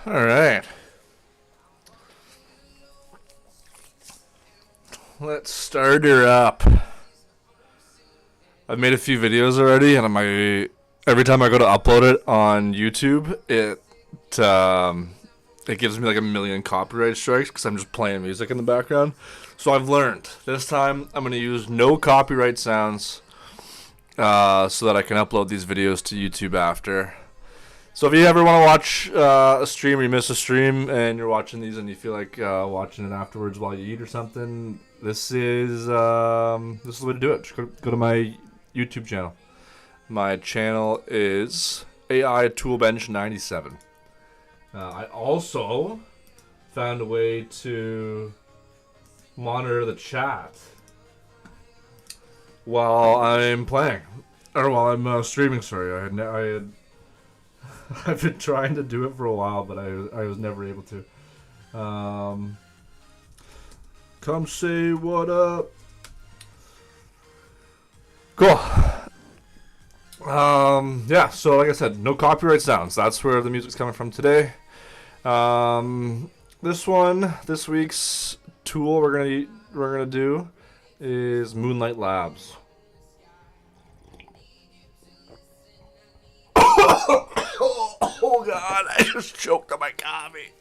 All right. Let's start her up. I've made a few videos already, and every time I go to upload it on YouTube, it gives me like a million copyright strikes because I'm just playing music in the background. So I've learned this time I'm going to use no copyright sounds, so that I can upload these videos to YouTube after. So if you ever want to watch a stream or you miss a stream and you're watching these and you feel like watching it afterwards while you eat or something, this is the way to do it. Just go to my YouTube channel. My channel is AI Toolbench 97. I also found a way to monitor the chat while I'm playing, or while I'm streaming. Sorry, I've been trying to do it for a while, but I was never able to. Come say what up. Cool. Yeah, so like I said, no copyright sounds. That's where the music's coming from today. This week's tool we're gonna do is Moonlight Labs. Oh God, I just choked on my coffee.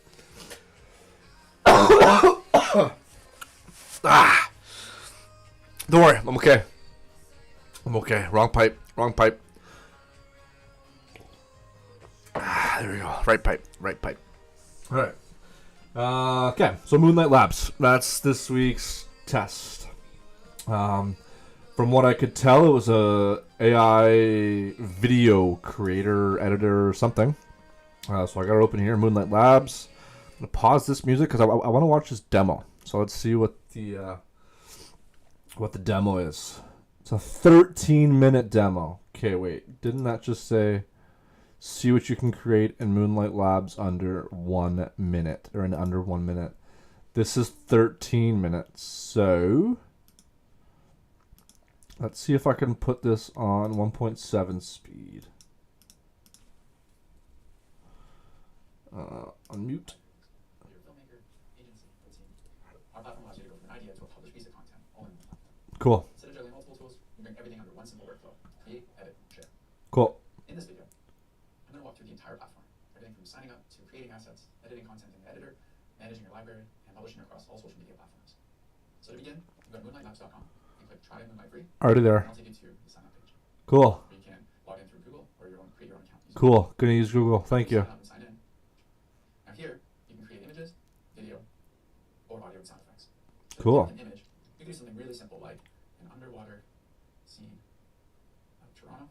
Don't worry, I'm okay. Wrong pipe. There we go. Right pipe. All right. Okay, so Moonlight Labs. That's this week's test. From what I could tell, it was a AI video creator, editor, or something. So I got it open here, Moonlight Labs. I'm gonna pause this music because I want to watch this demo. So let's see what the demo is. It's a 13-minute demo. Okay, wait. Didn't that just say see what you can create in Moonlight Labs under 1 minute, or in under 1 minute? This is 13 minutes. So let's see if I can put this on 1.7 speed. Unmute. Cool. Instead of juggling multiple tools, we bring everything under one simple workflow. Create, edit, share. Cool. In this video, I'm going to walk through the entire platform. Everything from signing up to creating assets, editing content in the editor, managing your library, and publishing across all social media platforms. So to begin, you go to moonlightlabs.com and click Try Moonlight Free. Already there. And I'll take you to the sign up page. Cool. Where you can log in through Google or create your own account. Cool. Gonna use Google. Thank you. Sign in. Now here, you can create images, video, or audio with sound effects. So cool. An image, you can do something really simple like an underwater scene of Toronto.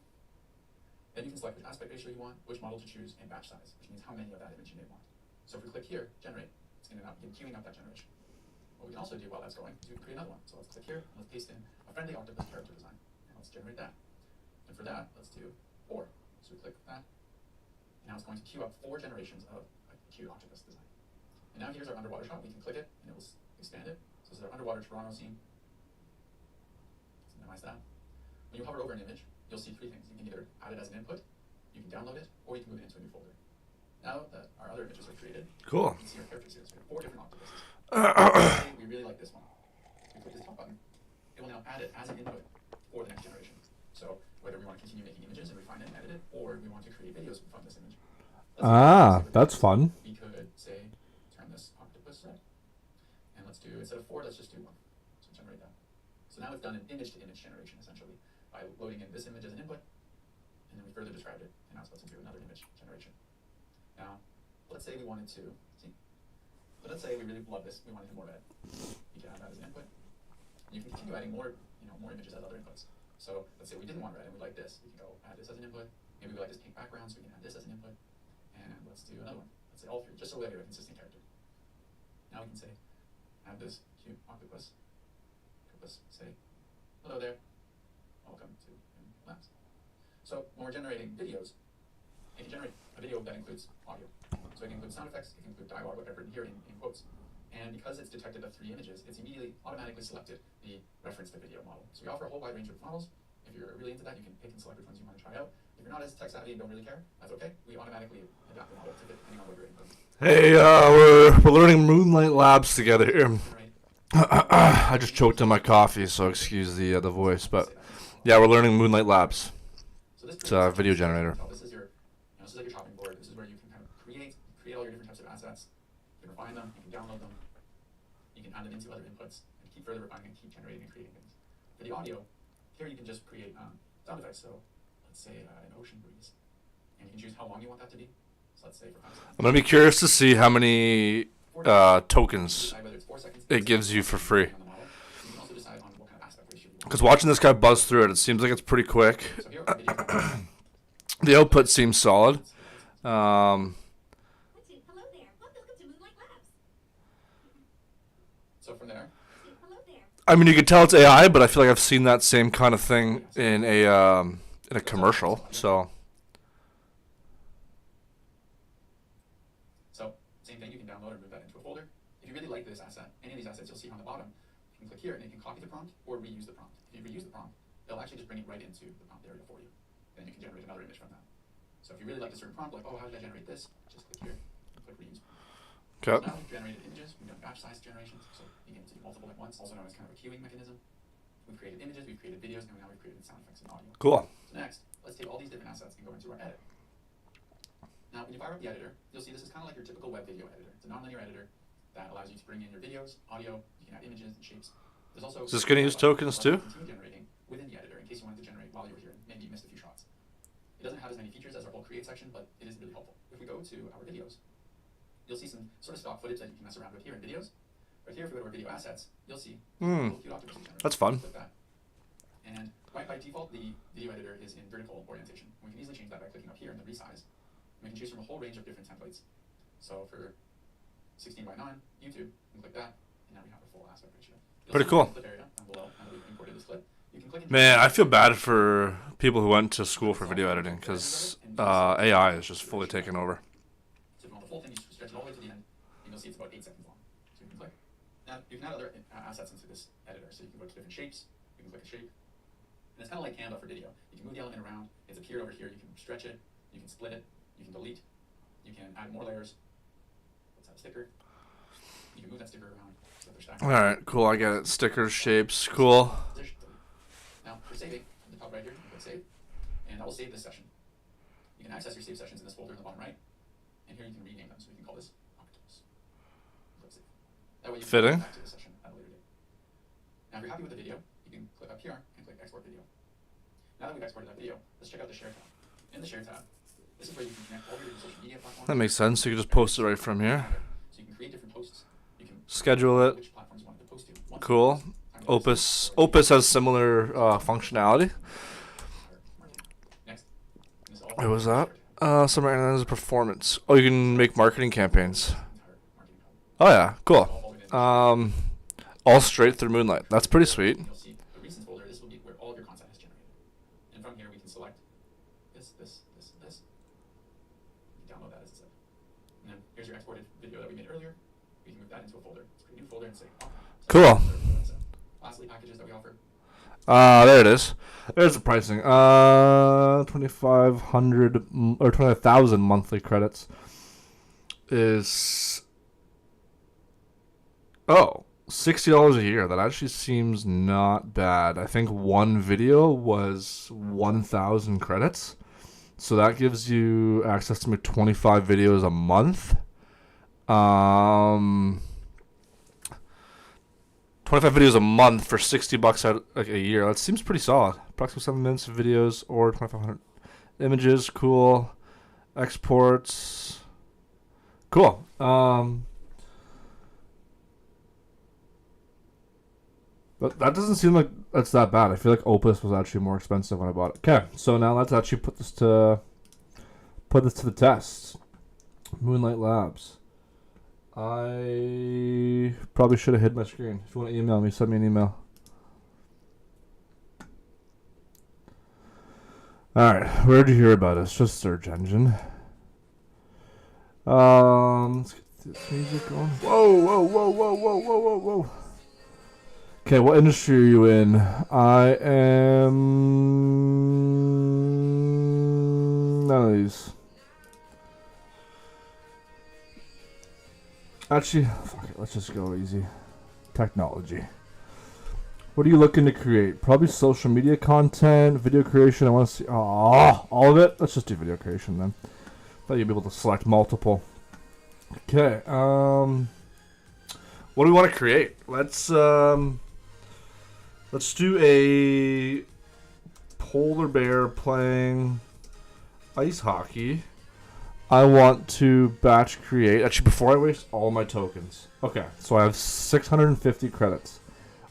Then you can select which aspect ratio you want, which model to choose, and batch size, which means how many of that image you may want. So if we click here, generate, it's going to begin queuing up that generation. What we can also do while that's going is we can create another one. So let's click here, and let's paste in a friendly octopus character design. And let's generate that. And for that, let's do 4. So we click that. And now it's going to queue up 4 generations of a cute octopus design. And now here's our underwater shot. We can click it, and it will expand it. So this is our underwater Toronto scene. Let's minimize that. When you hover over an image, you'll see 3 things. You can either add it as an input, you can download it, or you can move it into a new folder. Now that our other images are created, cool. You can see our characters here. So we have 4 different octopuses. We really like this one. So we click this top button. It will now add it as an input for the next generation. So whether we want to continue making images and refine it and edit it, or we want to create videos from this image. That's fun. We could say, turn this octopus red. And let's do, instead of 4, let's just do 1. So generate that. So now we've done an image-to-image generation, essentially, by loading in this image as an input, and then we further described it, and now it's built into another image generation. Now, let's say we wanted to, but let's say we really love this, we wanted more red. You can have that as an input. You can continue adding more images as other inputs. So let's say we didn't want red and we like this. We can go add this as an input. Maybe we like this pink background, so we can add this as an input. And let's do another one. Let's say all 3, just so we have a consistent character. Now we can say, add this cute octopus. Say, hello there, welcome to Labs. So when we're generating videos, it can generate a video that includes audio. So it can include sound effects, it can include dialogue, whatever here in quotes. And because it's detected the 3 images, it's immediately automatically selected the reference to video model. So we offer a whole wide range of models. If you're really into that, you can pick and select which ones you want to try out. If you're not as tech savvy and don't really care, that's okay. We automatically adapt the model to fit depending on what you're into. Hey, we're learning Moonlight Labs together here. Generate I just choked on my coffee, so excuse the voice, but say that using the yeah, model. we're learning Moonlight Labs. So this It's pretty much a sums up video this layer. generator. This is your, this is like your chopping board. This is where you can kind of create all your different types of assets. You can refine them. You can download them. You can add them into other inputs and keep further refining and keep generating and creating things. For the audio, here you can just create sound effects. So let's say an ocean breeze, and you can choose how long you want that to be. So let's say for 5 seconds. I'm gonna be curious to see how many 4 seconds. tokens Decide whether it's 4 seconds. it gives you for free. On the model. You can also decide on what kind of aspect ratio you want. Because watching this guy buzz through it, it seems like it's pretty quick. So here are video. The output seems solid. Hello there. Welcome to Moonlight Labs. So from there, Hello there. I mean, you can tell it's AI, but I feel like I've seen that same kind of thing in a commercial. So same thing, you can download or move that into a folder. If you really like this asset, any of these assets you'll see on the bottom, you can click here and you can copy the prompt or reuse the prompt. If you reuse the prompt, it'll actually just bring it right into the prompt area for you. Then you can generate another image from that. So if you really like a certain prompt, like, oh, how did I generate this? Just click here and click reuse. okay, So now we've generated images, we've done batch size generations, so you can do multiple at once, also known as kind of a queuing mechanism. We've created images, we've created videos, and now we've created sound effects and audio. cool. So next, let's take all these different assets and go into our edit. Now, when you fire up the editor, you'll see this is kind of like your typical web video editor. It's a nonlinear editor that allows you to bring in your videos, audio, you can add images and shapes. There's also Is this gonna use tokens too? Continue generating within the editor in case you wanted to generate while you were here and maybe you missed a few shots. It doesn't have as many features as our whole create section, but it is really helpful. If we go to our videos, you'll see some sort of stock footage that you can mess around with here in videos. Right here, if we go to our video assets, you'll see little cute octopuses generated. That's fun. Click that. And by default, the video editor is in vertical orientation. We can easily change that by clicking up here in the resize. We can choose from a whole range of different templates. So for 16 by 9, YouTube, you can click that, and now we have a full aspect ratio. Pretty cool. Clip area down below, now that we've imported this clip. You can click into Man, I feel bad for people who went to school for video editing because AI is just fully taken over. So if you want the full thing, you stretch it all the way to the end, and you'll see it's about 8 seconds long. So you can click. Now, you can add other assets into this editor. So you can go to different shapes. You can click a shape. And it's kind of like Canva for video. You can move the element around. It's appeared over here. You can stretch it. You can split it. You can delete. You can add more layers. Let's add a sticker. You can move that sticker around so they're stacked. All right, cool. I get it. Stickers, shapes, cool. Now, for saving, at the top right here, you can click save. And that will save this session. You can access your saved sessions in this folder in the bottom right. And here you can rename them. So you can call this octopus. Click save. That way you can Fitting. go back to the session at a later date. Now, if you're happy with the video, you can click up here and click export video. Now that we've exported that video, let's check out the share tab. In the share tab, this is where you can connect all your different social media platforms. That makes sense. You can just post it right from here. So you can create different posts. You can Schedule it. which platforms you want to post to. Once Cool. Opus has similar functionality. Next. Wait, what was that? Summer Analysis Performance. Oh, you can make marketing campaigns. Oh yeah, cool. All straight through Moonlight. That's pretty sweet. You'll see the recent folder. This will be where all of your content is generated. And from here we can select this. You can download that as a zip. And then here's your exported video that we made earlier. We can move that into a folder. Let's create a new folder and say, Cool. Lastly, packages that we offer. There it is. There's the pricing. 2,500 or 20,000 monthly credits is $60 a year. That actually seems not bad. I think one video was 1,000 credits. So that gives you access to 25 videos a month. 25 videos a month for $60 out like a year. That seems pretty solid. Approximately 7 minutes of videos or 2,500 images. Cool. Exports. Cool. But that doesn't seem like that's that bad. I feel like Opus was actually more expensive when I bought it. Okay, so now let's actually put this to the test. Moonlight Labs. I probably should have hid my screen. If you want to email me, send me an email. Alright, where'd you hear about us? Just search engine. Let's get this music going. Whoa. Okay, what industry are you in? I am none of these. Actually, fuck it, let's just go easy. Technology. What are you looking to create? Probably social media content, video creation. I want to see all of it. Let's just do video creation then. Thought you'd be able to select multiple. Okay. What do we want to create? Let's do a polar bear playing ice hockey. I want to batch create. Actually, before I waste all my tokens. Okay, so I have 650 credits.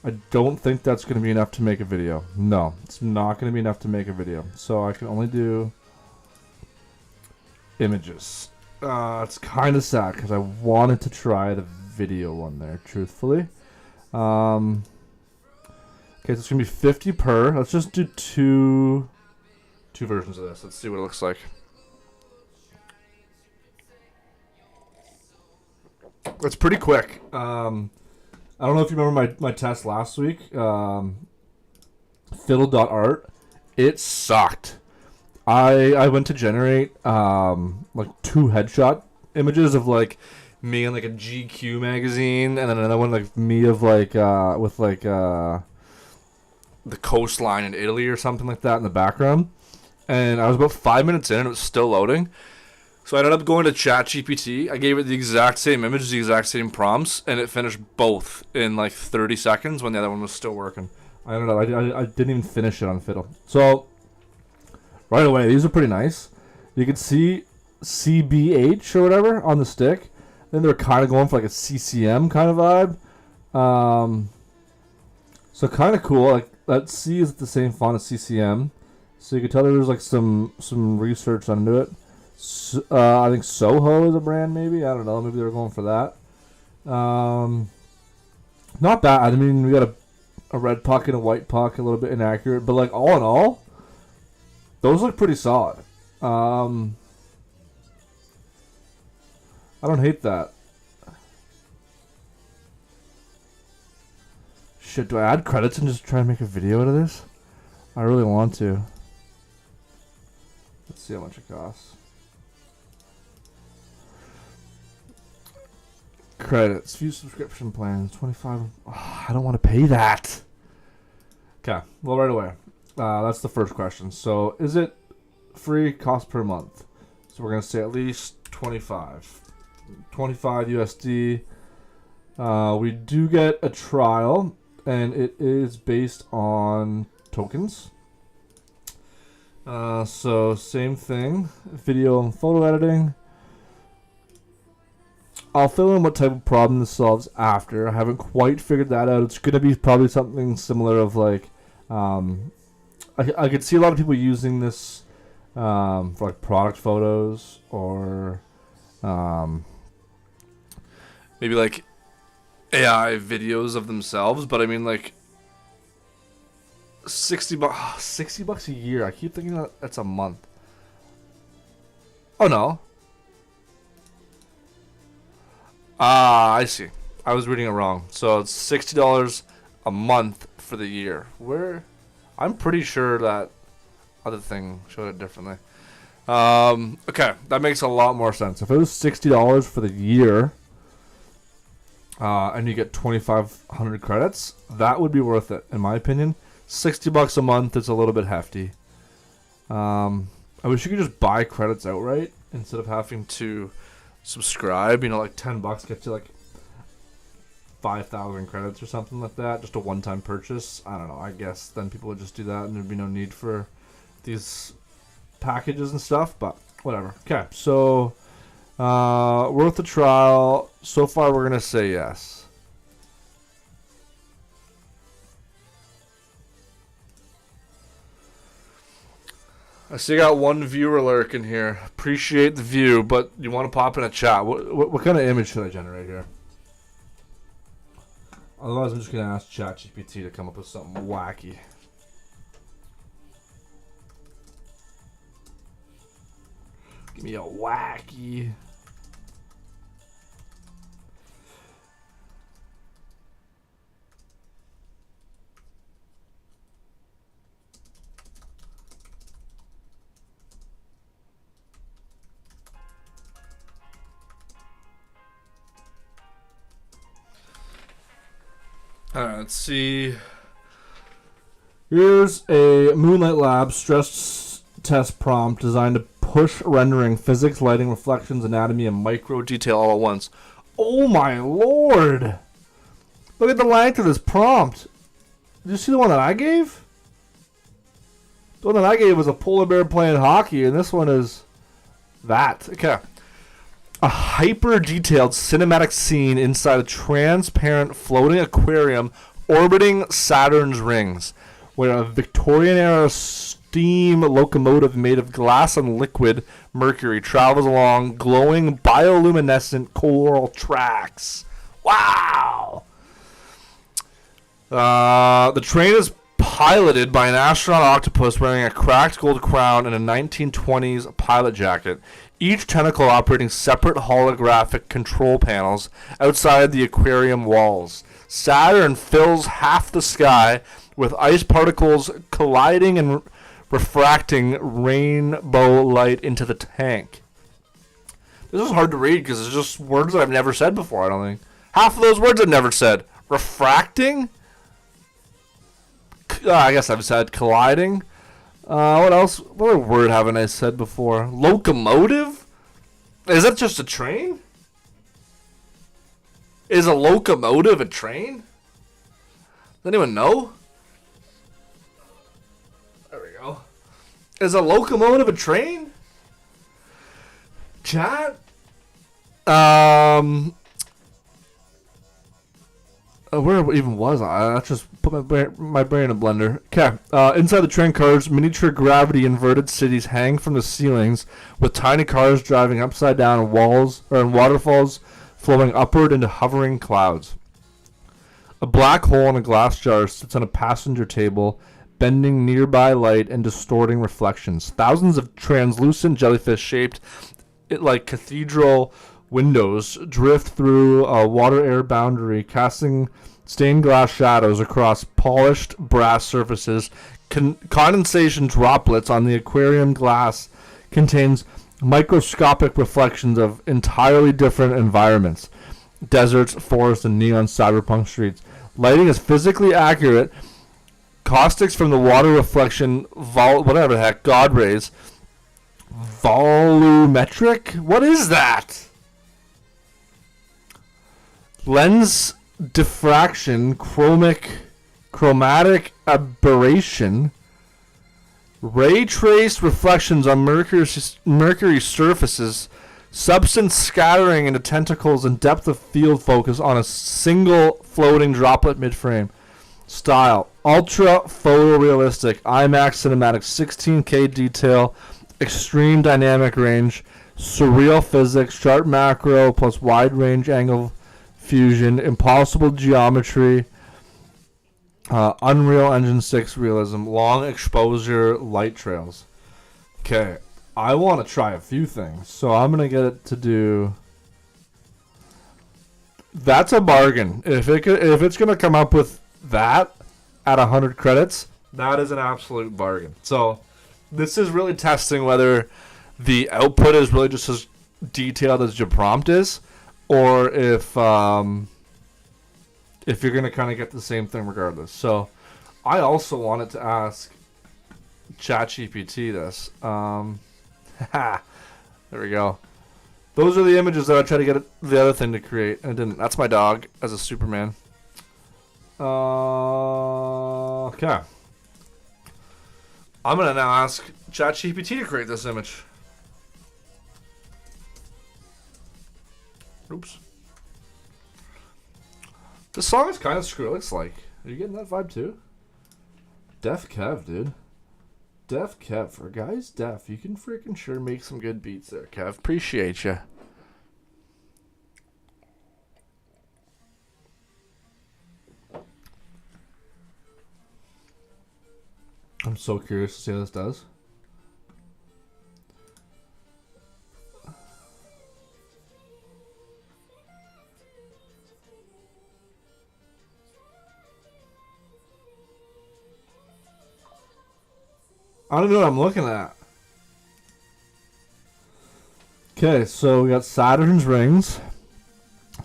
I don't think that's going to be enough to make a video. No, it's not going to be enough to make a video. So I can only do images. It's kind of sad because I wanted to try the video one there, truthfully. Okay, so it's going to be 50 per. Let's just do two versions of this. Let's see what it looks like. It's pretty quick. I don't know if you remember my test last week. Fiddle.art. It sucked. I went to generate like 2 headshot images of like me in like a GQ magazine, and then another one like me of like with like the coastline in Italy or something like that in the background. And I was about 5 minutes in and it was still loading. So I ended up going to ChatGPT. I gave it the exact same image, the exact same prompts, and it finished both in like 30 seconds when the other one was still working. I don't know. I didn't even finish it on Fiddle. So right away, these are pretty nice. You can see CBH or whatever on the stick. Then they're kind of going for like a CCM kind of vibe. So kind of cool. Like that C is the same font as CCM. So you can tell there's like some research into it. I think Soho is a brand, maybe. I don't know. Maybe they were going for that. Not bad. I mean, we got a red puck and a white puck, a little bit inaccurate. But, like, all in all, those look pretty solid. I don't hate that. Shit, do I add credits and just try and make a video out of this? I really want to. Let's see how much it costs. Credits, few subscription plans, 25. Oh, I don't want to pay that. Okay, well, right away. That's the first question. So, is it free? Cost per month? So we're gonna say at least 25 USD. We do get a trial, and it is based on tokens. So same thing, video and photo editing. I'll fill in what type of problem this solves after. I haven't quite figured that out. It's going to be probably something similar of like, I could see a lot of people using this for like product photos or maybe like AI videos of themselves. But I mean like $60 a year. I keep thinking that that's a month. Oh no. I see. I was reading it wrong. So it's $60 a month for the year. I'm pretty sure that other thing showed it differently. Okay, that makes a lot more sense. If it was $60 for the year, and you get 2,500 credits, that would be worth it, in my opinion. $60 a month is a little bit hefty. I wish you could just buy credits outright instead of having to subscribe. You know, like $10 gets you like 5,000 credits or something like that. Just a one-time purchase. I don't know. I guess then people would just do that, and there'd be no need for these packages and stuff. But whatever. Okay, so worth the trial. So far, we're gonna say yes. I see you got one viewer lurking here. Appreciate the view, but you want to pop in a chat. What kind of image should I generate here? Otherwise, I'm just going to ask ChatGPT to come up with something wacky. Give me a wacky. Alright, let's see. Here's a Moonlight Labs stress test prompt designed to push rendering physics, lighting, reflections, anatomy, and micro detail all at once. Oh my lord! Look at the length of this prompt. Did you see the one that I gave? The one that I gave was a polar bear playing hockey, and this one is that. Okay. A hyper-detailed cinematic scene inside a transparent floating aquarium orbiting Saturn's rings, where a Victorian-era steam locomotive made of glass and liquid mercury travels along glowing bioluminescent coral tracks. Wow! The train is piloted by an astronaut octopus wearing a cracked gold crown and a 1920s pilot jacket, each tentacle operating separate holographic control panels outside the aquarium walls. Saturn fills half the sky with ice particles colliding and refracting rainbow light into the tank. This is hard to read because it's just words that I've never said before, I don't think. Half of those words I've never said. Refracting? I guess I've said colliding. What else? What other word haven't I said before? Locomotive? Is that just a train? Is a locomotive a train? Does anyone know? There we go. Is a locomotive a train? Chat? Where even was I? I just put my brain in a blender. Okay. Inside the train cars, miniature gravity inverted cities hang from the ceilings, with tiny cars driving upside down on walls or in waterfalls flowing upward into hovering clouds. A black hole in a glass jar sits on a passenger table, bending nearby light and distorting reflections. Thousands of translucent jellyfish shaped like cathedral windows drift through a water-air boundary, casting stained glass shadows across polished brass surfaces. Condensation droplets on the aquarium glass contains microscopic reflections of entirely different environments. Deserts, forests, and neon cyberpunk streets. Lighting is physically accurate. Caustics from the water reflection, whatever the heck, God rays. Volumetric? What is that? Lens diffraction, chromatic aberration, ray trace reflections on Mercury surfaces, substance scattering into tentacles, and depth of field focus on a single floating droplet mid-frame. Style, ultra photorealistic, IMAX cinematic, 16K detail, extreme dynamic range, surreal physics, sharp macro plus wide range angle fusion, impossible geometry, Unreal Engine 6 realism, long exposure light trails. Okay, I want to try a few things, so I'm going to get it to do... That's a bargain. If it's going to come up with that at 100 credits, that is an absolute bargain. So this is really testing whether the output is really just as detailed as your prompt is, or if you're going to kind of get the same thing regardless. So I also wanted to ask ChatGPT this. There we go. Those are the images that I tried to get the other thing to create, and it didn't. That's my dog as a Superman. Okay. I'm going to now ask ChatGPT to create this image. Oops. This song is kind of Skrillex-like. Are you getting that vibe too? Deaf Kev, dude. Deaf Kev. For guys deaf, you can freaking sure make some good beats there, Kev. Appreciate you. I'm so curious to see how this does. I don't know what I'm looking at. Okay, so we got Saturn's rings.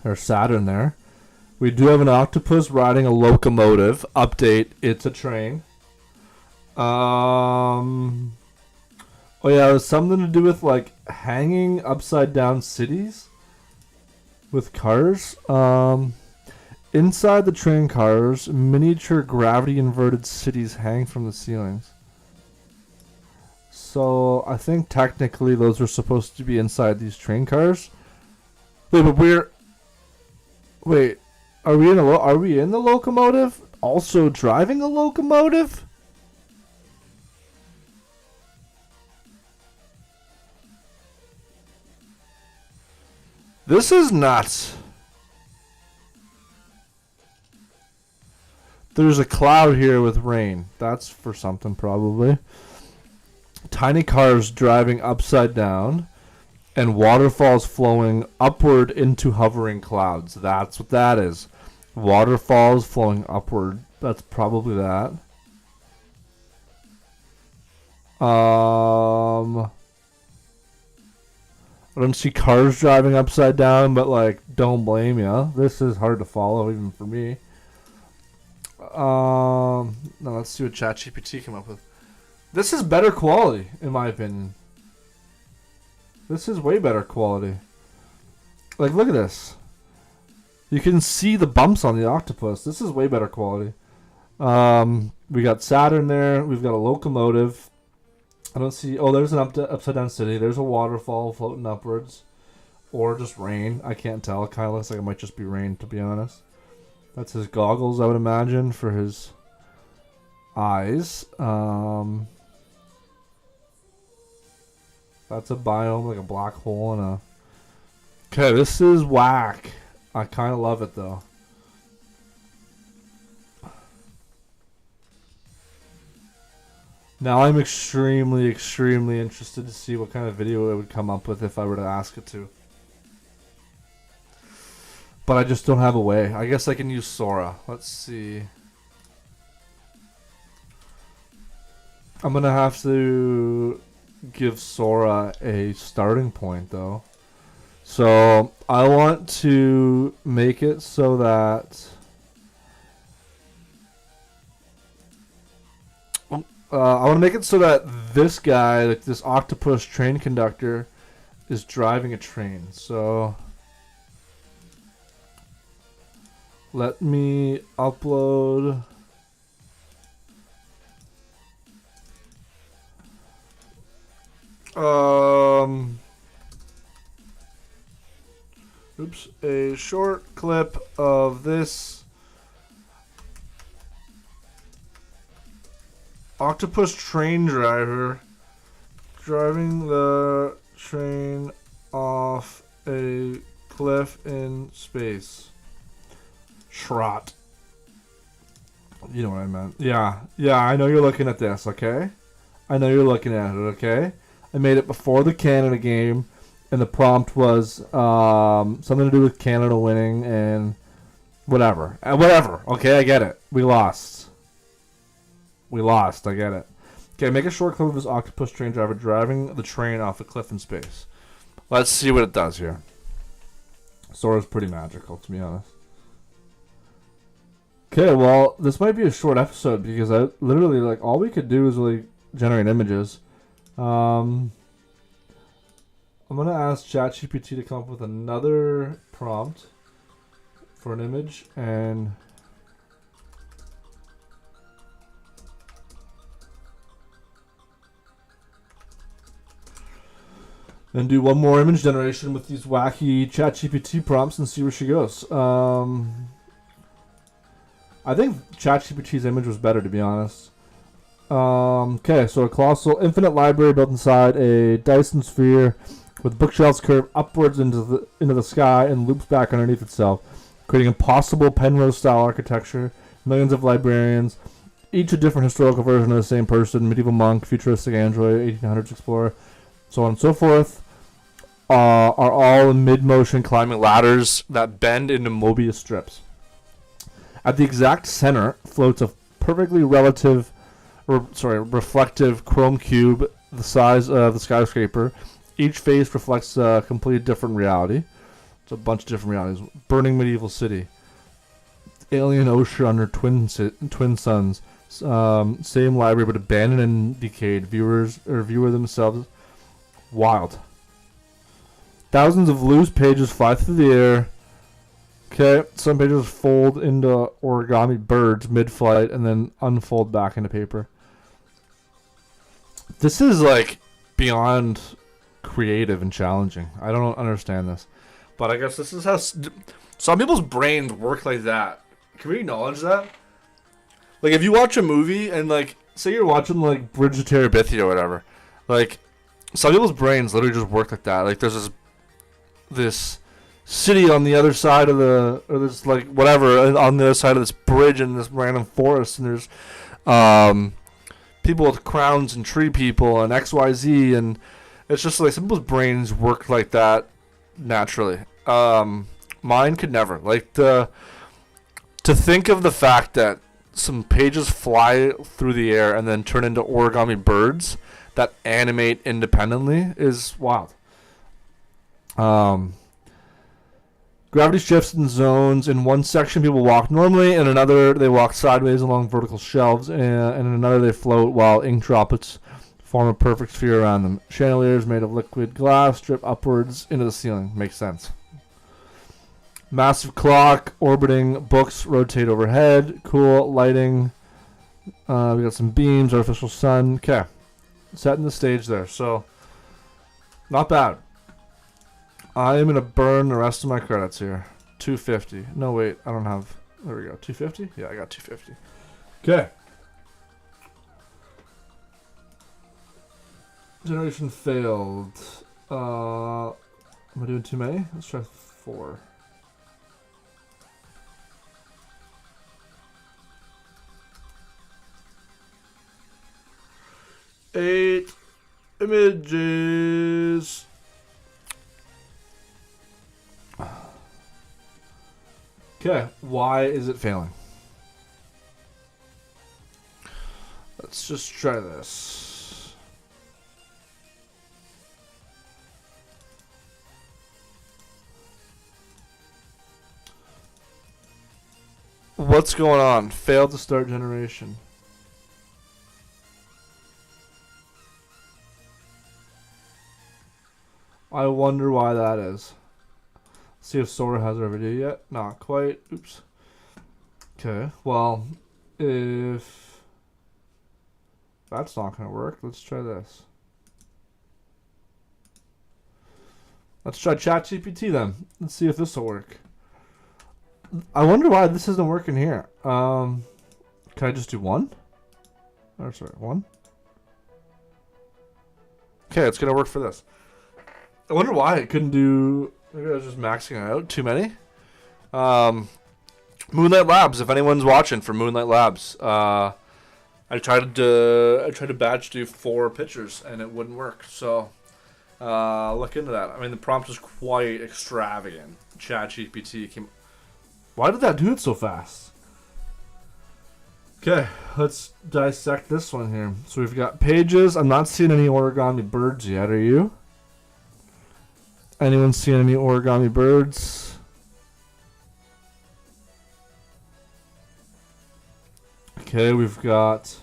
There's Saturn there. We do have an octopus riding a locomotive. Update, it's a train. Oh yeah, it was something to do with like hanging upside down cities with cars. Inside the train cars, miniature gravity inverted cities hang from the ceilings. So I think technically those are supposed to be inside these train cars. Wait, but wait, are we in the locomotive? Also driving a locomotive? This is nuts. There's a cloud here with rain. That's for something probably. Tiny cars driving upside down. And waterfalls flowing upward into hovering clouds. That's what that is. Waterfalls flowing upward. That's probably that. I don't see cars driving upside down, but like, don't blame ya. This is hard to follow even for me. Now let's see what ChatGPT came up with. This is better quality, in my opinion. This is way better quality. Like, look at this. You can see the bumps on the octopus. This is way better quality. We got Saturn there. We've got a locomotive. I don't see... Oh, there's an upside down city. There's a waterfall floating upwards. Or just rain. I can't tell. It kind of looks like it might just be rain, to be honest. That's his goggles, I would imagine, for his eyes. That's a biome, like a black hole and a... Okay, this is whack. I kind of love it, though. Now I'm extremely, extremely interested to see what kind of video it would come up with if I were to ask it to. But I just don't have a way. I guess I can use Sora. Let's see. I'm going to have to give Sora a starting point, though. So I want to make it so that this guy, like this octopus train conductor, is driving a train. So let me upload. A short clip of this octopus train driver driving the train off a cliff in space. Shrot. You know what I meant. Yeah, I know you're looking at this, okay? I know you're looking at it, okay? I made it before the Canada game, and the prompt was something to do with Canada winning and whatever. Whatever, okay? I get it. We lost. I get it. Okay, make a short clip of this octopus train driver driving the train off a cliff in space. Let's see what it does here. Sora's pretty magical, to be honest. Okay, well, this might be a short episode because I literally, like, all we could do is really generate images. I'm going to ask ChatGPT to come up with another prompt for an image and then do one more image generation with these wacky ChatGPT prompts and see where she goes. I think ChatGPT's image was better, to be honest. Okay, so a colossal infinite library built inside a Dyson sphere with bookshelves curve upwards into the sky and loops back underneath itself, creating impossible Penrose-style architecture. Millions of librarians, each a different historical version of the same person: medieval monk, futuristic android, 1800s explorer, so on and so forth, are all in mid-motion climbing ladders that bend into Mobius strips. At the exact center floats a perfectly reflective chrome cube the size of the skyscraper. Each face reflects a completely different reality. It's a bunch of different realities. Burning medieval city. Alien Ocean under Twin Suns. Same library but abandoned and decayed. Viewer themselves. Wild. Thousands of loose pages fly through the air. Okay, some pages fold into origami birds mid-flight and then unfold back into paper. This is like beyond creative and challenging. I don't understand this. But I guess this is how some people's brains work like that. Can we acknowledge that? Like if you watch a movie and like say you're watching like Bridge of Terabithia or whatever, like some people's brains literally just work like that. Like there's this city on the other side of or this like whatever on the other side of this bridge in this random forest, and there's people with crowns and tree people and XYZ, and it's just like some people's brains work like that naturally. Mine could never. Like to think of the fact that some pages fly through the air and then turn into origami birds that animate independently is wild. Gravity shifts in zones. In one section, people walk normally. In another, they walk sideways along vertical shelves. And in another, they float while ink droplets form a perfect sphere around them. Chandeliers made of liquid glass drip upwards into the ceiling. Makes sense. Massive clock, orbiting books rotate overhead. Cool lighting. We got some beams, artificial sun. Okay. Setting the stage there. So, not bad. I am going to burn the rest of my credits here. 250. No, wait. I don't have... There we go. 250? Yeah, I got 250. Okay. Generation failed. Am I doing too many? Let's try 4. Eight images. Okay, why is it failing? Let's just try this. What's going on? Failed to start generation. I wonder why that is. See if Sora has our video yet. Not quite. Oops. Okay. Well, if that's not going to work, let's try this. Let's try ChatGPT then. Let's see if this will work. I wonder why this isn't working here. Can I just do 1? Oh, sorry, 1. Okay, it's going to work for this. I wonder why it couldn't do... Maybe I was just maxing it out. Too many? Moonlight Labs, if anyone's watching for Moonlight Labs. I tried to batch do 4 pictures and it wouldn't work. So look into that. I mean, the prompt was quite extravagant. ChatGPT came... Why did that do it so fast? Okay, let's dissect this one here. So we've got pages. I'm not seeing any origami birds yet. Are you? Anyone seen any origami birds? Okay, we've got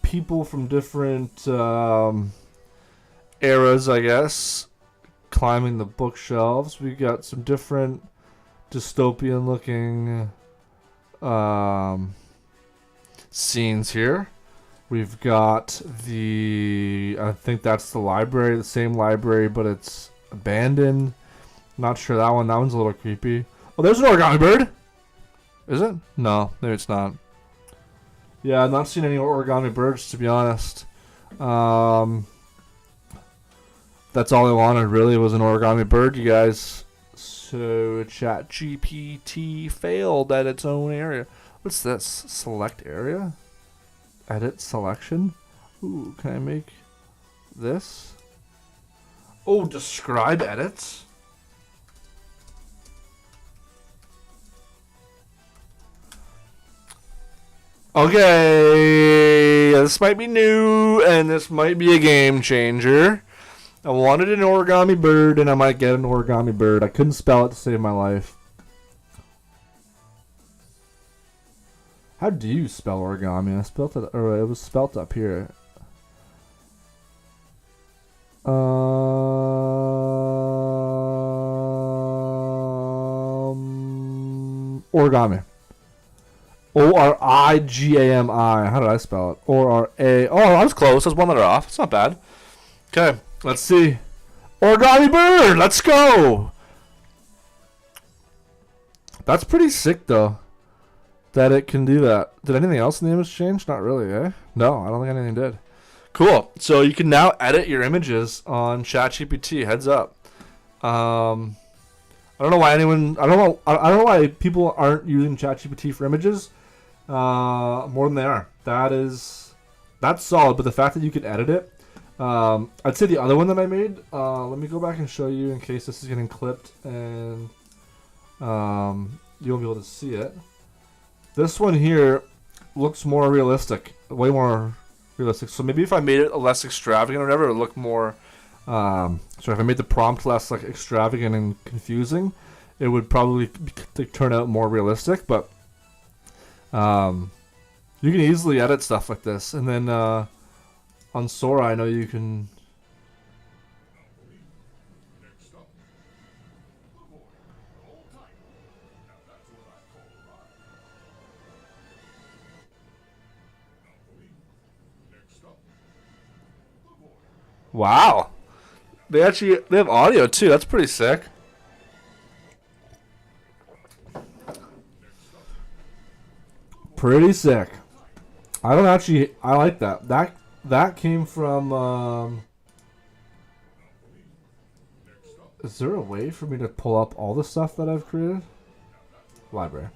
people from different eras, I guess, climbing the bookshelves. We got some different dystopian looking scenes here. We've got I think that's the library, the same library, but it's abandoned. Not sure that one. That one's a little creepy. Oh, there's an origami bird. Is it? No, maybe it's not. Yeah, I've not seen any origami birds, to be honest. That's all I wanted, really, was an origami bird, you guys. So, ChatGPT failed at its own area. What's this? Select area? Edit selection. Ooh, can I make this? Oh, describe edits. Okay, this might be new and this might be a game changer. I wanted an origami bird and I might get an origami bird. I couldn't spell it to save my life. How do you spell origami? I spelled it, or it was spelt up here. Origami. Origami. How did I spell it? O-R-A. Oh, I was close. That's one letter off. It's not bad. Okay, let's see. Origami bird. Let's go. That's pretty sick, though, that it can do that. Did anything else in the image change? Not really, eh? No, I don't think anything did. Cool. So you can now edit your images on ChatGPT. Heads up. I don't know why anyone. I don't know why people aren't using ChatGPT for images more than they are. That's solid. But the fact that you can edit it, I'd say the other one that I made. Let me go back and show you in case this is getting clipped and you won't be able to see it. This one here looks more realistic, way more realistic. So maybe if I made it less extravagant or whatever, it would look more. So if I made the prompt less like extravagant and confusing, it would probably turn out more realistic. But you can easily edit stuff like this, and then on Sora, I know you can. Wow. They have audio too. That's pretty sick. Pretty sick. I like that. That came from is there a way for me to pull up all the stuff that I've created? Library.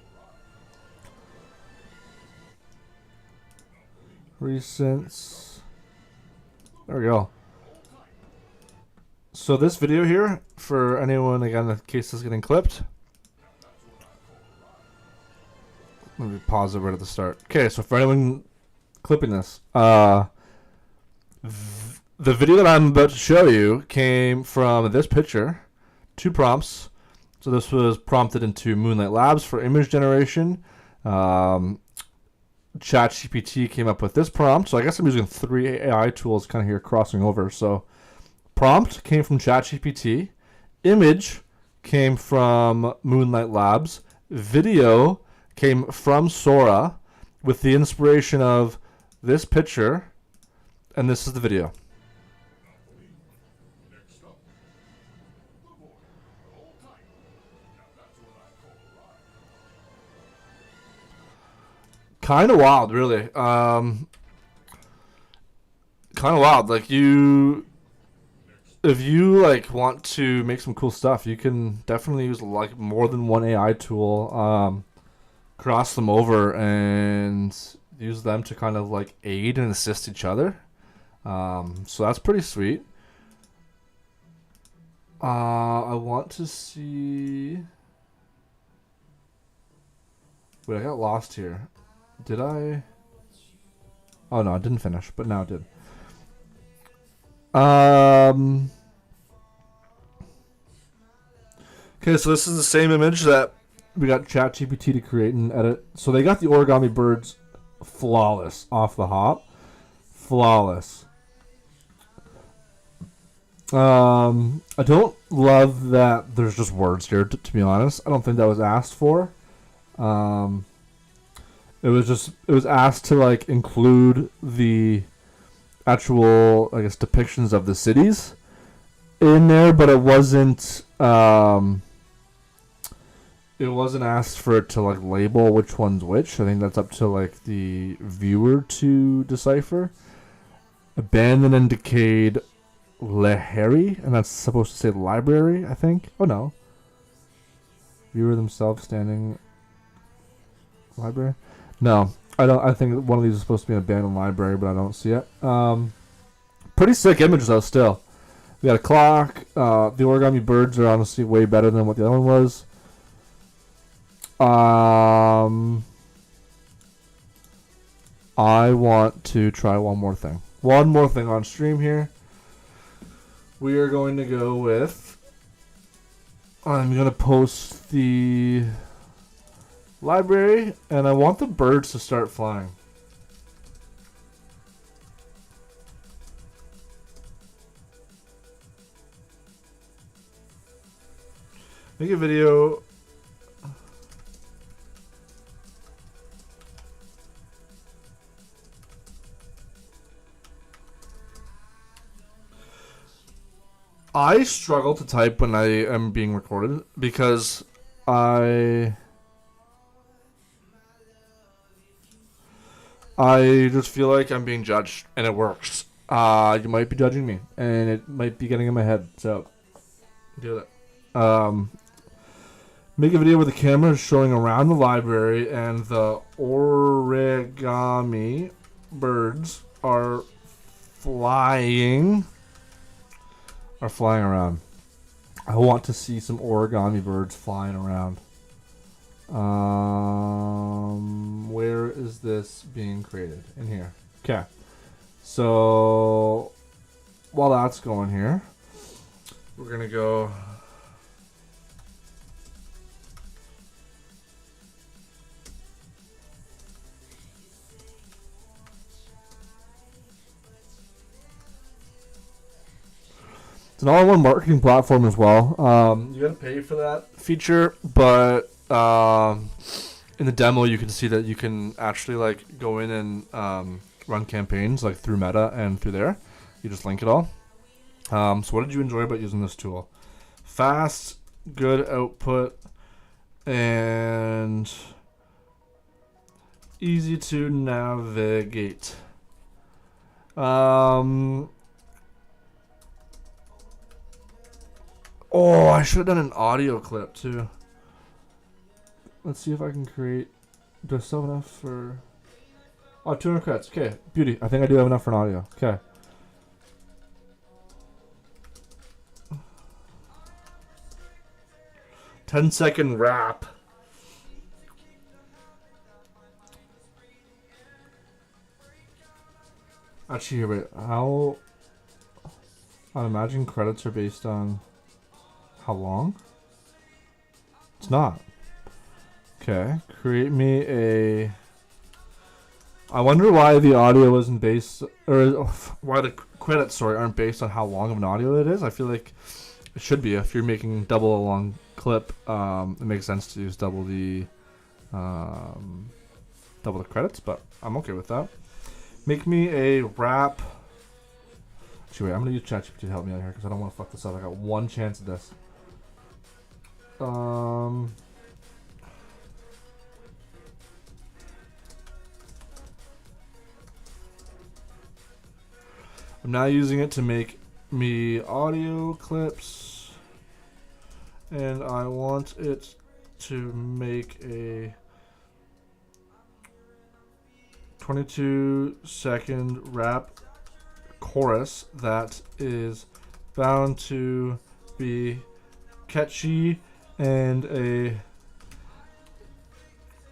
Recents. There we go. So this video here, for anyone, again, in case this is getting clipped. Let me pause it right at the start. Okay, so for anyone clipping this, the video that I'm about to show you came from this picture, 2 prompts. So this was prompted into Moonlight Labs for image generation. ChatGPT came up with this prompt. So I guess I'm using 3 AI tools kind of here crossing over. So prompt came from ChatGPT. Image came from Moonlight Labs. Video came from Sora with the inspiration of this picture. And this is the video. Kind of wild, really. Kind of wild. Like if you like want to make some cool stuff, you can definitely use like more than one AI tool. Cross them over and use them to kind of like aid and assist each other. So that's pretty sweet. I want to see. Wait, I got lost here. Did I? Oh no, I didn't finish, but now I did. Okay, so this is the same image that we got ChatGPT to create and edit. So they got the origami birds flawless off the hop. Flawless. I don't love that there's just words here, to be honest. I don't think that was asked for. It was asked to like include the actual, I guess, depictions of the cities in there, but it wasn't asked for it to like label which one's which. I think that's up to like the viewer to decipher. Abandoned and decayed Lehari, and that's supposed to say library, I think. Oh no. Viewer themselves standing library. No, I don't. I think one of these is supposed to be an abandoned library, but I don't see it. Pretty sick image though. Still, we got a clock. The origami birds are honestly way better than what the other one was. I want to try one more thing. One more thing on stream here. We are going to go with. I'm gonna post the library, and I want the birds to start flying. Make a video. I struggle to type when I am being recorded because I just feel like I'm being judged, and it works. You might be judging me, and it might be getting in my head, so do that. Make a video where the camera is showing around the library and the origami birds are flying around. I want to see some origami birds flying around. Where is this being created? In here. Okay. So while that's going here, we're gonna go. It's an all-in-one marketing platform as well. You gotta pay for that feature, but in the demo you can see that you can actually like go in and run campaigns like through Meta and through there. You just link it all. So what did you enjoy about using this tool? Fast, good output, and easy to navigate. Oh, I should have done an audio clip too. Let's see if I can create. Do I still have enough for? Oh, 200 credits. Okay, beauty. I think I do have enough for an audio. Okay. $10-second rap. Actually, wait. How? I imagine credits are based on how long? It's not. Okay, create me a. I wonder why the audio isn't based, or why the credits, aren't based on how long of an audio it is. I feel like it should be. If you're making double a long clip, it makes sense to use double the credits. But I'm okay with that. Make me a rap. Actually, wait. I'm gonna use ChatGPT to help me out here because I don't want to fuck this up. I got one chance at this. I'm now using it to make me audio clips, and I want it to make a 22-second rap chorus that is bound to be catchy and a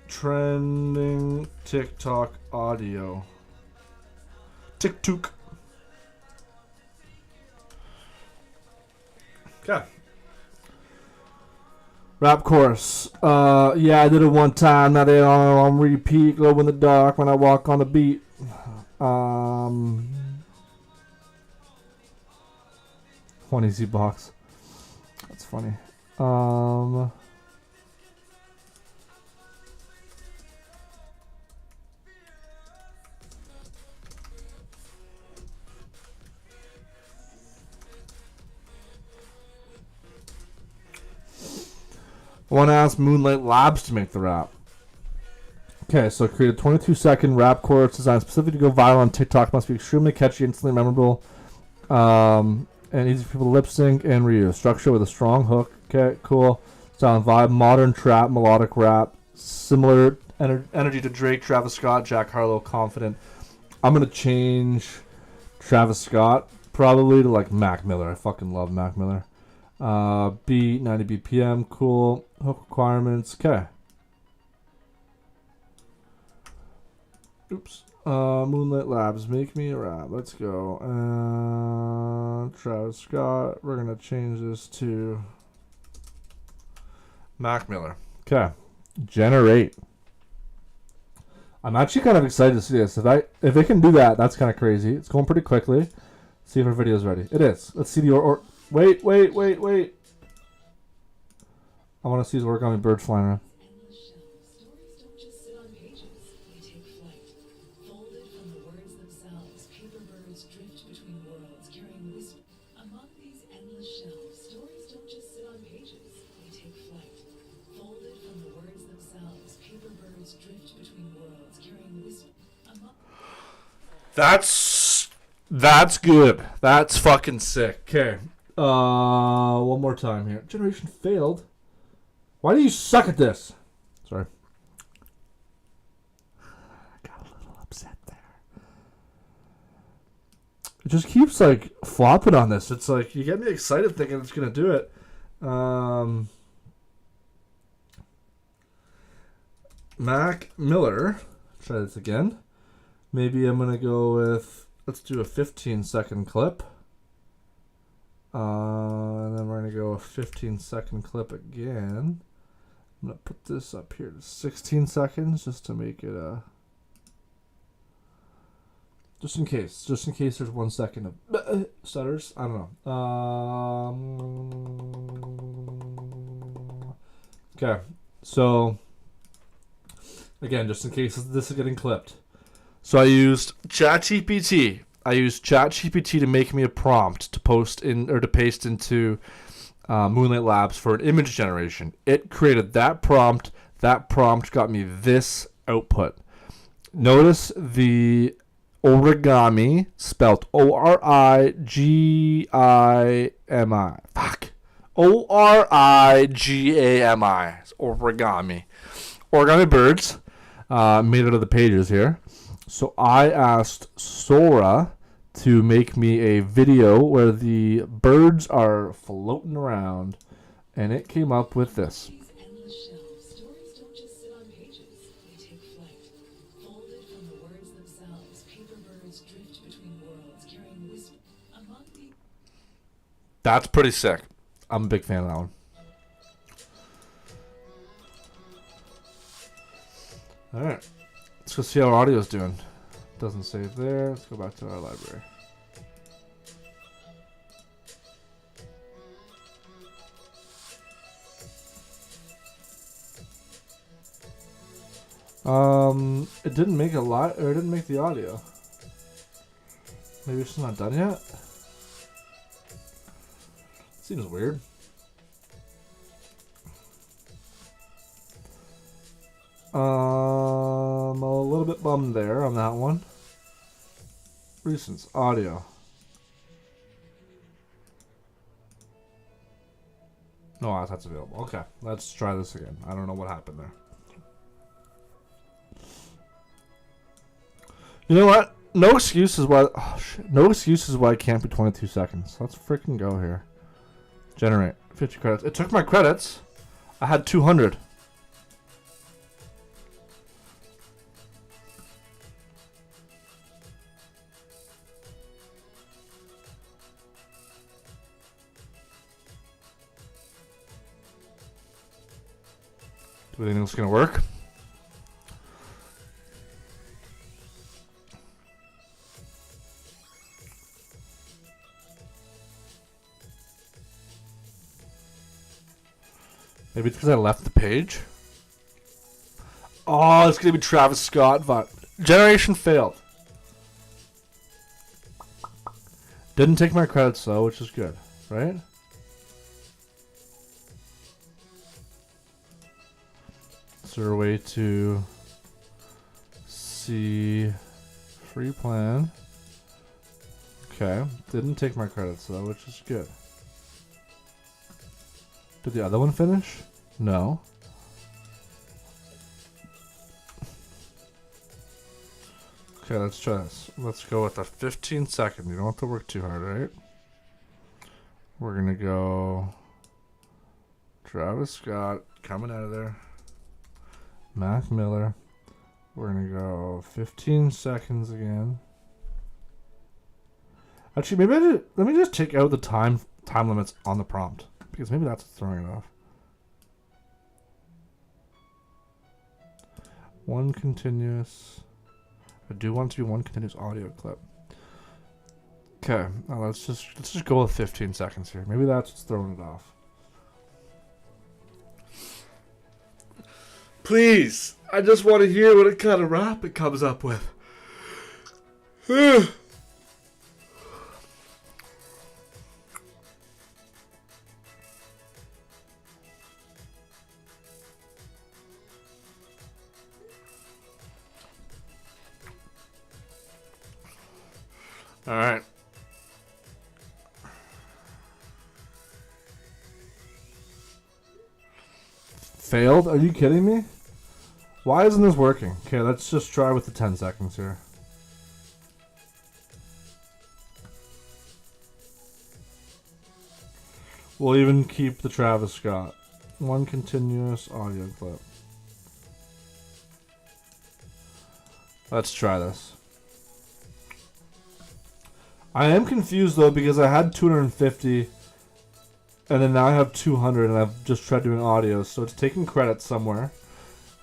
trending TikTok audio. TikTok. Okay. Rap chorus. Yeah, I did it one time. Now they on repeat. Glow in the dark when I walk on the beat. 20 Z box. That's funny. I want to ask Moonlight Labs to make the rap. Okay, so create a 22-second rap chorus designed specifically to go viral on TikTok. Must be extremely catchy, instantly memorable, and easy for people to lip sync and reuse. Structure with a strong hook. Okay, cool. Sound vibe, modern trap, melodic rap, similar energy to Drake, Travis Scott, Jack Harlow, confident. I'm gonna change Travis Scott probably to like Mac Miller. I fucking love Mac Miller. Beat 90 BPM, cool. Hook requirements. Okay. Oops. Moonlit Labs, make me a rap. Let's go. Travis Scott. We're gonna change this to Mac Miller. Okay. Generate. I'm actually kind of excited to see this. If it can do that, that's kind of crazy. It's going pretty quickly. See if our video's ready. It is. Let's see the wait. I want to see his origami bird flying around. Stories don't just sit on pages, they take flight. Folded from the words themselves, paper birds drift between worlds, carrying whisper. Among these endless shelves, stories don't just sit on pages, they take flight. Folded from the words themselves, paper birds drift between worlds, carrying whisper. That's good. That's fucking sick. Okay. One more time here. Generation failed. Why do you suck at this? Sorry. I got a little upset there. It just keeps like flopping on this. It's like you get me excited thinking it's gonna do it. Mac Miller. Try this again. Maybe I'm gonna go with, let's do a 15-second clip. And then we're gonna go a 15-second clip again. I'm gonna put this up here to 16 seconds just to make it just in case there's 1 second of stutters. I don't know. Okay, so again, just in case this is getting clipped. So I used ChatGPT. To make me a prompt to post in or to paste into Moonlight Labs for an image generation. It created that prompt. That prompt got me this output. Notice the origami, spelled Origami. Fuck. Origami. Origami. Origami birds made out of the pages here. So I asked Sora to make me a video where the birds are floating around, and it came up with this. These endless shelves, stories don't just sit on pages, they take flight. Folded from the words themselves, paper birds drift between worlds, carrying whisper. Among the That's pretty sick. I'm a big fan of that one. Alright. Let's go see how our audio's doing. Doesn't save there. Let's go back to our library. It didn't make a lot, or it didn't make the audio. Maybe it's not done yet? Seems weird. I'm a little bit bummed there on that one. Recent audio. No, that's available. Okay, let's try this again. I don't know what happened there. You know what? No excuses why. Oh shit! No excuses why it can't be 22 seconds. Let's freaking go here. Generate 50 credits. It took my credits. I had 200. Do we think it's gonna work? Maybe it's because I left the page. Oh, it's gonna be Travis Scott. Generation failed. Didn't take my credits though, which is good, right? Is there a way to see free plan? Okay, didn't take my credits though, which is good. Did the other one finish? No. Okay, let's try this. Let's go with a 15 second. You don't have to work too hard, right? We're gonna go Travis Scott coming out of there. Mac Miller. We're gonna go 15 seconds again. Actually, maybe let me just take out the time limits on the prompt, because maybe that's what's throwing it off. One continuous. I do want it to be one continuous audio clip. Okay, now let's just go with 15 seconds here. Maybe that's what's throwing it off. Please, I just want to hear what kind of rap it comes up with. All right. Failed? Are you kidding me? Why isn't this working? Okay, let's just try with the 10 seconds here. We'll even keep the Travis Scott. One continuous audio clip. Let's try this. I am confused though because I had 250 and then now I have 200 and I've just tried doing audio, so it's taking credits somewhere.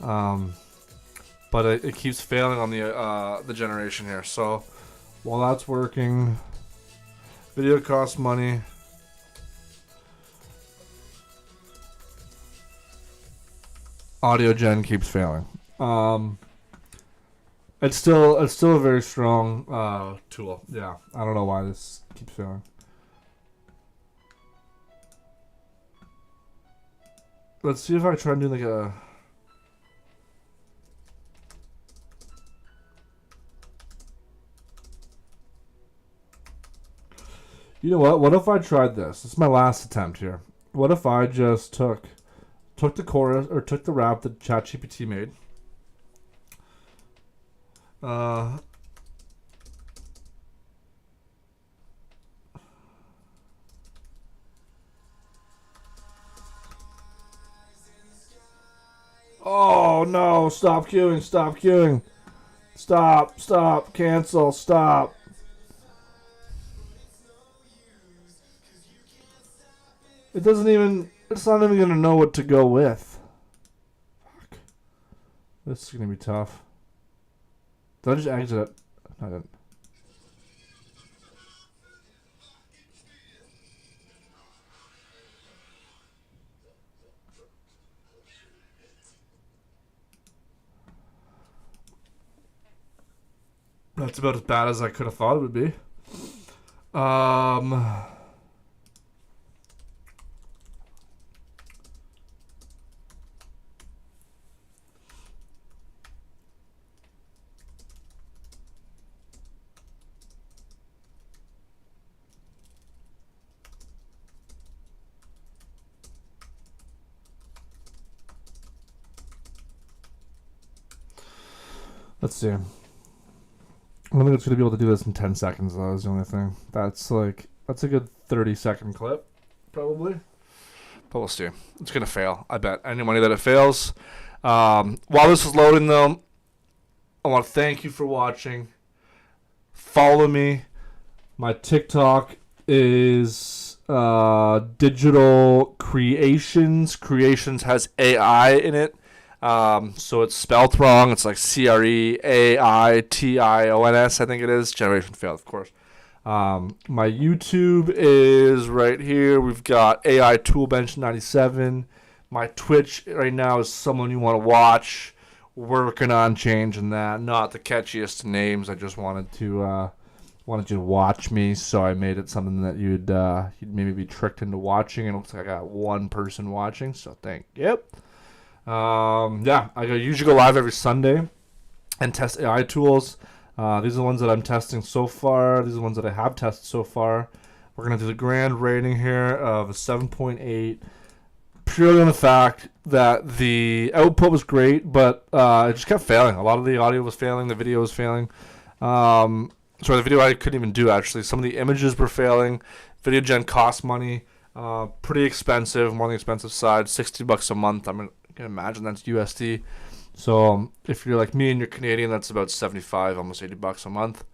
But it keeps failing on the generation here. So while that's working, video costs money. Audio gen keeps failing. It's still a very strong tool. Yeah, I don't know why this keeps failing. Let's see if I try and do like a. You know what? What if I tried this? This is my last attempt here. What if I just took the chorus or took the rap that ChatGPT made? Oh no, stop queuing, stop queuing. Stop, cancel, stop. It's not even gonna know what to go with. Fuck. This is gonna be tough. Did I just exit it? I didn't. That's about as bad as I could have thought it would be. Let's see. I don't think it's going to be able to do this in 10 seconds, though, is the only thing. That's a good 30-second clip, probably. But we'll see. It's going to fail, I bet. Any money that it fails. While this is loading, though, I want to thank you for watching. Follow me. My TikTok is Digital Creations. Creations has AI in it. So it's spelled wrong. It's like CREAITIONS, I think it is. Generation failed, of course. My YouTube is right here. We've got AI Toolbench 97. My Twitch right now is someone you want to watch. Working on changing that. Not the catchiest names. I just wanted you to watch me, so I made it something that you'd maybe be tricked into watching. It looks like I got one person watching, so thank you. I usually go live every Sunday and test AI tools. These are the ones that I'm testing so far. These are the ones that I have tested so far. We're going to do the grand rating here of a 7.8, purely on the fact that the output was great, but it just kept failing. A lot of the audio was failing. The video was failing. The video I couldn't even do, actually. Some of the images were failing. Video gen costs money. Pretty expensive, more on the expensive side. $60 a month. I can imagine that's USD. So if you're like me and you're Canadian, that's about 75, almost $80 a month.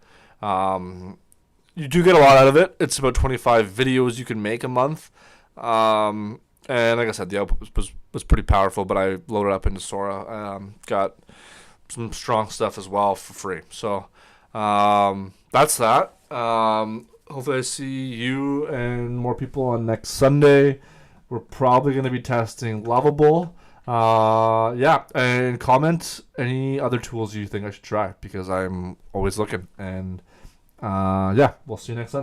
You do get a lot out of it. It's about 25 videos you can make a month. And like I said, the output was pretty powerful, but I loaded up into Sora. Got some strong stuff as well for free. So that's that. Hopefully I see you and more people on next Sunday. We're probably going to be testing Lovable. Yeah, and comment any other tools you think I should try, because I'm always looking. And yeah, we'll see you next Sunday.